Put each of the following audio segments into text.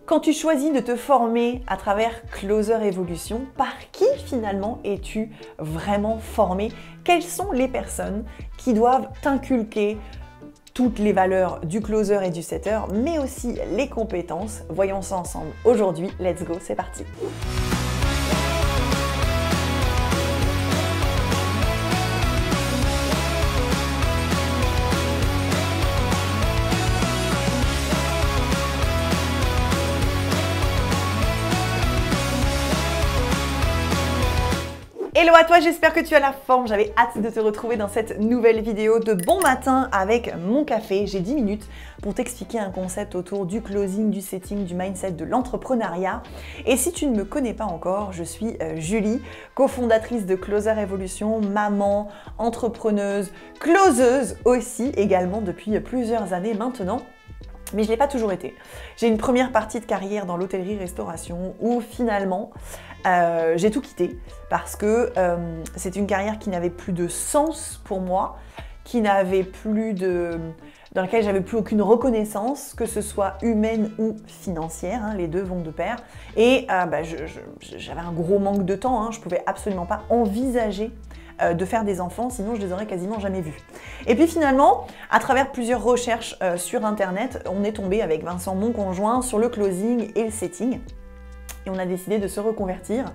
Quand tu choisis de te former à travers Closer Evolution, par qui finalement es-tu vraiment formé? Quelles sont les personnes qui doivent t'inculquer toutes les valeurs du closer et du setter, mais aussi les compétences? Voyons ça ensemble aujourd'hui. Let's go, c'est parti! Hello à toi, j'espère que tu as la forme. J'avais hâte de te retrouver dans cette nouvelle vidéo de bon matin avec mon café. J'ai 10 minutes pour t'expliquer un concept autour du closing, du setting, du mindset, de l'entrepreneuriat. Et si tu ne me connais pas encore, je suis Julie, cofondatrice de Closer Evolution, maman, entrepreneuse, closeuse aussi également depuis plusieurs années maintenant. Mais je ne l'ai pas toujours été. J'ai une première partie de carrière dans l'hôtellerie-restauration où finalement j'ai tout quitté parce que c'est une carrière qui n'avait plus de sens pour moi, dans laquelle j'avais plus aucune reconnaissance, que ce soit humaine ou financière, hein, les deux vont de pair. Et j'avais un gros manque de temps, hein, je ne pouvais absolument pas envisager de faire des enfants, sinon je les aurais quasiment jamais vus. Et puis finalement, à travers plusieurs recherches sur internet, on est tombé avec Vincent, mon conjoint, sur le closing et le setting. Et on a décidé de se reconvertir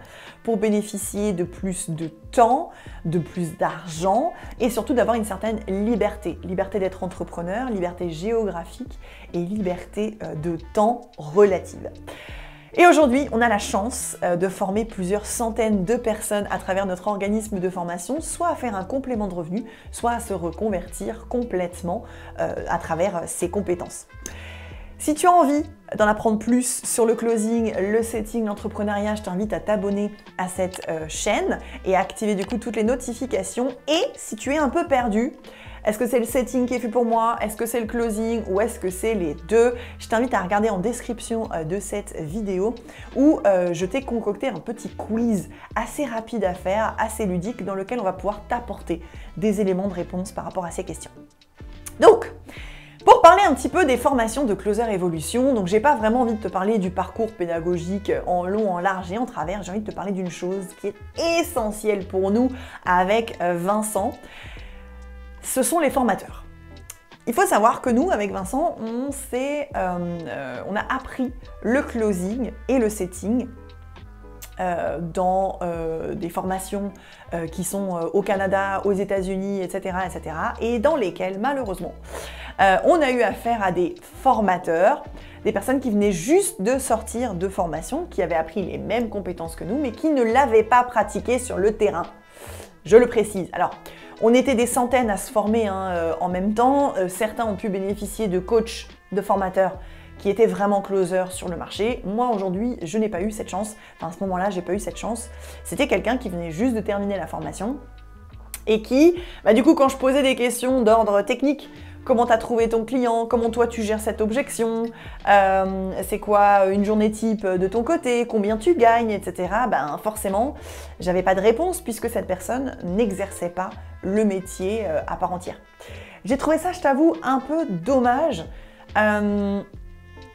pour bénéficier de plus de temps, de plus d'argent et surtout d'avoir une certaine liberté. Liberté d'être entrepreneur, liberté géographique et liberté de temps relative. Et aujourd'hui, on a la chance de former plusieurs centaines de personnes à travers notre organisme de formation, soit à faire un complément de revenu, soit à se reconvertir complètement à travers ses compétences. Si tu as envie d'en apprendre plus sur le closing, le setting, l'entrepreneuriat, je t'invite à t'abonner à cette chaîne et à activer du coup toutes les notifications. Et si tu es un peu perdu, est-ce que c'est le setting qui est fait pour moi? Est-ce que c'est le closing ou est-ce que c'est les deux? Je t'invite à regarder en description de cette vidéo où je t'ai concocté un petit quiz assez rapide à faire, assez ludique, dans lequel on va pouvoir t'apporter des éléments de réponse par rapport à ces questions. Donc, pour parler un petit peu des formations de Closer Evolution, donc j'ai pas vraiment envie de te parler du parcours pédagogique en long, en large et en travers, j'ai envie de te parler d'une chose qui est essentielle pour nous avec Vincent, ce sont les formateurs. Il faut savoir que nous, avec Vincent, on a appris le closing et le setting dans des formations qui sont au Canada, aux États-Unis, etc., et dans lesquelles, malheureusement, on a eu affaire à des formateurs, des personnes qui venaient juste de sortir de formation, qui avaient appris les mêmes compétences que nous, mais qui ne l'avaient pas pratiqué sur le terrain. Je le précise. Alors, on était des centaines à se former en même temps. Certains ont pu bénéficier de coachs, de formateurs qui étaient vraiment closers sur le marché. Moi, aujourd'hui, je n'ai pas eu cette chance. Enfin, à ce moment-là, j'ai pas eu cette chance. C'était quelqu'un qui venait juste de terminer la formation et qui, du coup, quand je posais des questions d'ordre technique, comment tu as trouvé ton client? Comment toi tu gères cette objection? C'est quoi une journée type de ton côté? Combien tu gagnes? Etc. Forcément, j'avais pas de réponse puisque cette personne n'exerçait pas le métier à part entière. J'ai trouvé ça, je t'avoue, un peu dommage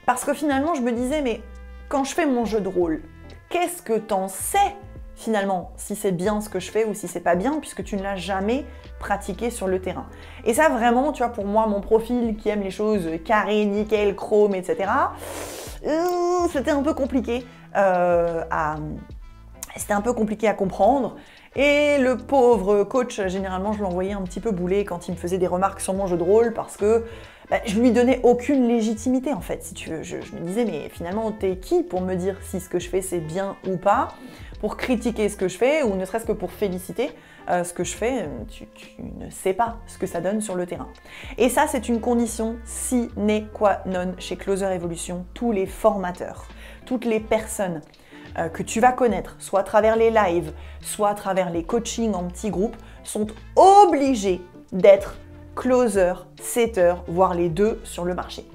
parce que finalement, je me disais, mais quand je fais mon jeu de rôle, qu'est-ce que t'en sais finalement, si c'est bien ce que je fais ou si c'est pas bien, puisque tu ne l'as jamais pratiqué sur le terrain. Et ça, vraiment, tu vois, pour moi, mon profil qui aime les choses carré, nickel, chrome, etc., c'était un peu compliqué c'était un peu compliqué à comprendre. Et le pauvre coach, généralement, je l'envoyais un petit peu bouler quand il me faisait des remarques sur mon jeu de rôle parce que je lui donnais aucune légitimité, en fait, si tu veux. Je me disais, mais finalement, t'es qui pour me dire si ce que je fais, c'est bien ou pas? Pour critiquer ce que je fais ou ne serait-ce que pour féliciter ce que je fais, tu ne sais pas ce que ça donne sur le terrain. Et ça, c'est une condition sine qua non chez Closer Evolution. Tous les formateurs, toutes les personnes que tu vas connaître, soit à travers les lives, soit à travers les coachings en petits groupes, sont obligés d'être closer, setter, voire les deux sur le marché.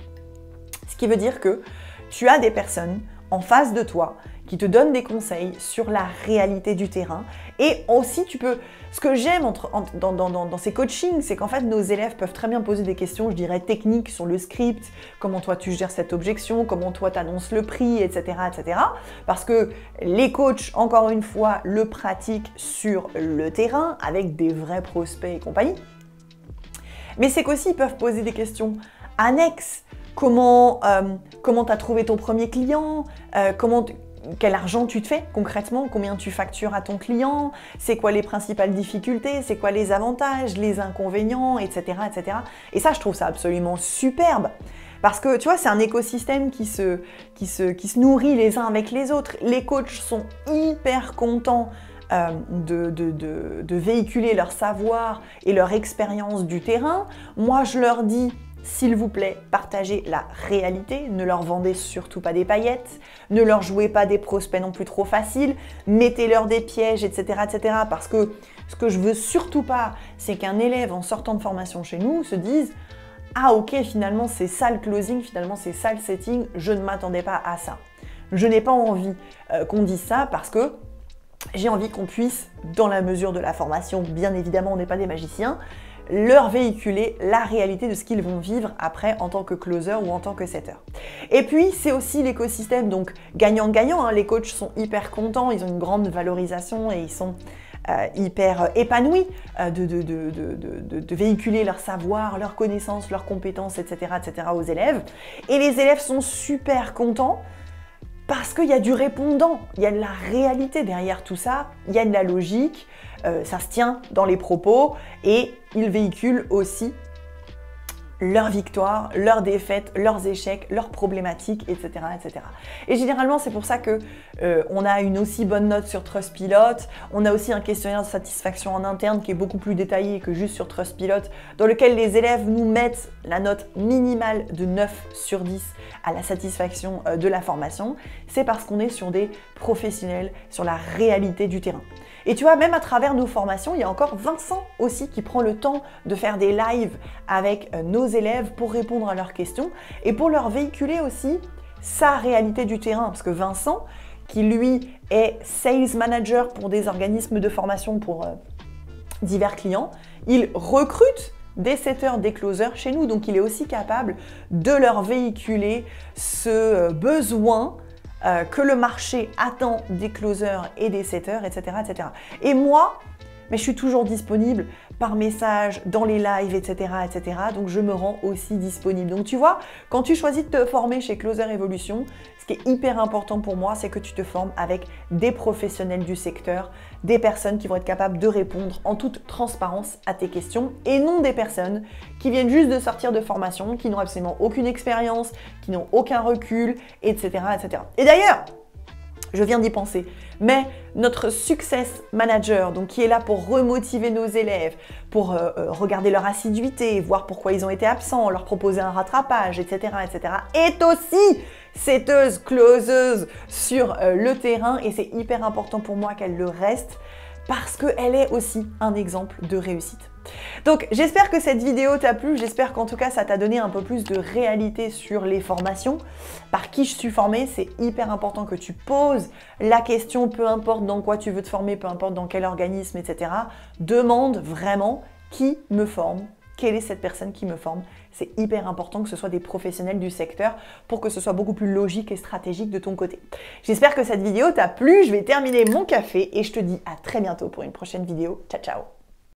Ce qui veut dire que tu as des personnes en face de toi qui te donne des conseils sur la réalité du terrain. Et aussi, ce que j'aime dans ces coachings, c'est qu'en fait, nos élèves peuvent très bien poser des questions, je dirais, techniques sur le script, comment toi tu gères cette objection, comment toi tu annonces le prix, etc., etc. Parce que les coachs, encore une fois, le pratiquent sur le terrain avec des vrais prospects et compagnie. Mais c'est qu'aussi, ils peuvent poser des questions annexes. Comment tu as trouvé ton premier client, quel argent tu te fais concrètement, combien tu factures à ton client, c'est quoi les principales difficultés, c'est quoi les avantages, les inconvénients, etc., etc. Et ça, je trouve ça absolument superbe. Parce que, tu vois, c'est un écosystème qui se nourrit les uns avec les autres. Les coachs sont hyper contents de véhiculer leur savoir et leur expérience du terrain. Moi, je leur dis, s'il vous plaît, partagez la réalité, ne leur vendez surtout pas des paillettes, ne leur jouez pas des prospects non plus trop faciles, mettez-leur des pièges, etc., etc. Parce que ce que je veux surtout pas, c'est qu'un élève en sortant de formation chez nous se dise « Ah ok, finalement c'est ça le closing, finalement c'est ça le setting, je ne m'attendais pas à ça ». Je n'ai pas envie qu'on dise ça parce que j'ai envie qu'on puisse, dans la mesure de la formation, bien évidemment on n'est pas des magiciens, leur véhiculer la réalité de ce qu'ils vont vivre après en tant que closer ou en tant que setter. Et puis, c'est aussi l'écosystème, donc gagnant-gagnant, hein. Les coachs sont hyper contents, ils ont une grande valorisation et ils sont hyper épanouis de véhiculer leur savoir, leurs connaissances, leurs compétences, etc., etc. aux élèves. Et les élèves sont super contents parce qu'il y a du répondant, il y a de la réalité derrière tout ça, il y a de la logique, ça se tient dans les propos et ils véhiculent aussi leurs victoires, leurs défaites, leurs échecs, leurs problématiques, etc., etc. Et généralement, c'est pour ça que on a une aussi bonne note sur Trustpilot. On a aussi un questionnaire de satisfaction en interne qui est beaucoup plus détaillé que juste sur Trustpilot, dans lequel les élèves nous mettent la note minimale de 9 sur 10 à la satisfaction de la formation. C'est parce qu'on est sur des professionnels, sur la réalité du terrain. Et tu vois, même à travers nos formations, il y a encore Vincent aussi qui prend le temps de faire des lives avec nos élèves pour répondre à leurs questions et pour leur véhiculer aussi sa réalité du terrain. Parce que Vincent, qui lui est sales manager pour des organismes de formation pour divers clients, il recrute des setters, des closers chez nous. Donc il est aussi capable de leur véhiculer ce besoin que le marché attend des closers et des setters, etc., etc. Et moi, mais je suis toujours disponible par message, dans les lives, etc., etc. Donc je me rends aussi disponible. Donc tu vois, quand tu choisis de te former chez Closer Evolution, ce qui est hyper important pour moi, c'est que tu te formes avec des professionnels du secteur, des personnes qui vont être capables de répondre en toute transparence à tes questions et non des personnes qui viennent juste de sortir de formation, qui n'ont absolument aucune expérience, qui n'ont aucun recul, etc., etc. Et d'ailleurs, je viens d'y penser, mais notre Success Manager, donc qui est là pour remotiver nos élèves, pour regarder leur assiduité, voir pourquoi ils ont été absents, leur proposer un rattrapage, etc., etc., est aussi setteuse, closeuse sur le terrain et c'est hyper important pour moi qu'elle le reste parce qu'elle est aussi un exemple de réussite. Donc j'espère que cette vidéo t'a plu, j'espère qu'en tout cas ça t'a donné un peu plus de réalité sur les formations, par qui je suis formée. C'est hyper important que tu poses la question, peu importe dans quoi tu veux te former, peu importe dans quel organisme, etc. Demande vraiment qui me forme, quelle est cette personne qui me forme. C'est hyper important que ce soit des professionnels du secteur pour que ce soit beaucoup plus logique et stratégique de ton côté. J'espère que cette vidéo t'a plu, je vais terminer mon café et je te dis à très bientôt pour une prochaine vidéo. Ciao, ciao!